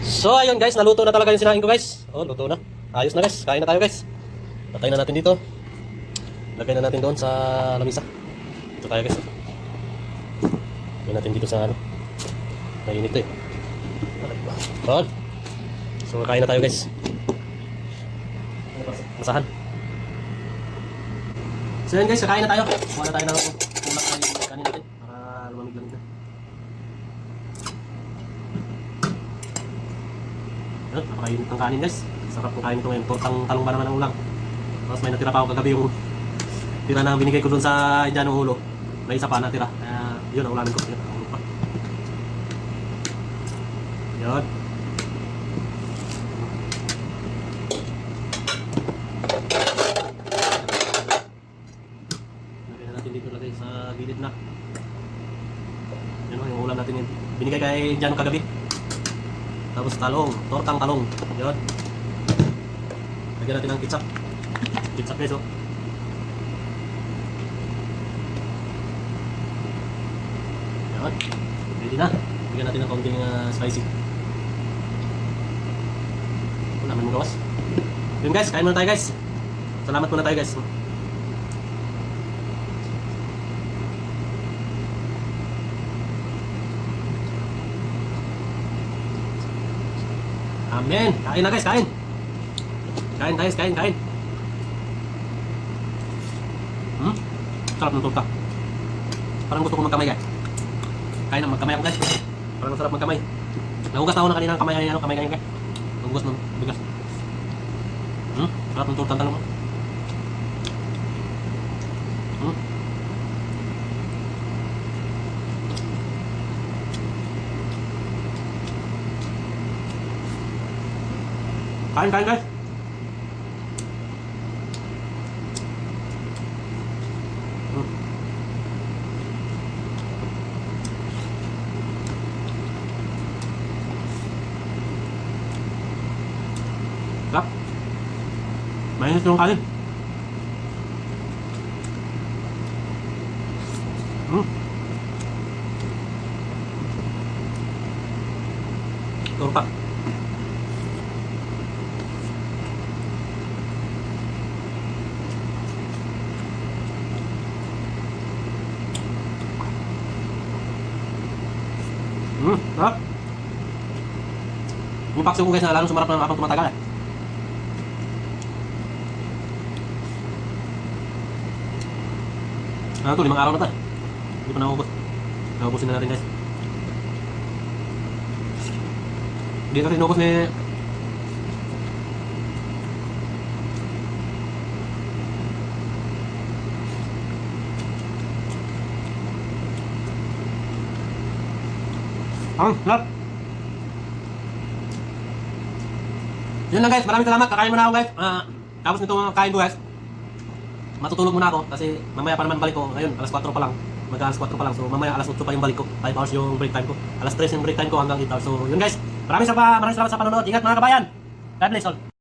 So ayun guys, naluto na talaga yung sinain ko guys. Oh, luto na. Ayos na guys. Kain na tayo guys. Patay na natin dito. Lagay na natin doon sa lamisa. Ito tayo guys. Lagay natin dito sa ano. Mainit eh. Bon. So kain na tayo guys. Masahan. So yun guys, kakain na tayo. Kuha na tayo ng tulak na yung kanin natin para lumamig-lamig na. Yun, napakainit ng kanin guys. Sarap kong kain ito ngayon. Tortang talong ba naman ang ulam. Tapos may natira pa ako kagabi yung tira na binigay ko dun sa Indianong Ulo. May isa pa natira. Kaya yun ang ulamin ko. Yun, ang ulo pa. Yun. Lagyan na natin dito lagay sa gilid na. Yun yung ulam natin yun. Binigay kay Indianong kagabi. Tapos talong, tortang talong. Yun. Lagyan natin ng ketchup. Ketchup guys oh. Yun. Ready na. Lagyan natin ng kaunting spicy. Wala naman gawas. Yun guys, kain muna tayo guys. Salamat muna tayo guys. Amen. Kain na guys, kain. Kain guys, kain. Sarap ng torta. Parang gusto ko magkamay guys. Kain na, magkamay ako guys. Parang masarap magkamay. Nahugas na ako na kanina ng kamay ngayon, kamay ngayon guys. Nahugas ng bigas. Sarap ng torta ng talong. Kain guys. Sarap. Mainit yung kanin. Torta. Sarap. Yung paksiw ko guys na lalong sumarap na habang tumatagal eh. Ano to, 5 araw na to. Hindi pa naubos. Naubusin na natin guys. Hindi kasi inubos ni sarap. Yun lang guys, maraming salamat. Kakain muna ako guys. Tapos nito kain ko guys, matutulog muna ako kasi mamaya pa naman balik ko. Ngayon, alas 4 pa lang. Mag-alas 4 pa lang. So mamaya alas 8 pa yung balik ko. 5 hours yung break time ko. Alas 3 yung break time ko hanggang 8 hours. So yun guys, maraming salamat sa panonood. Ingat mga kabayan. God bless all.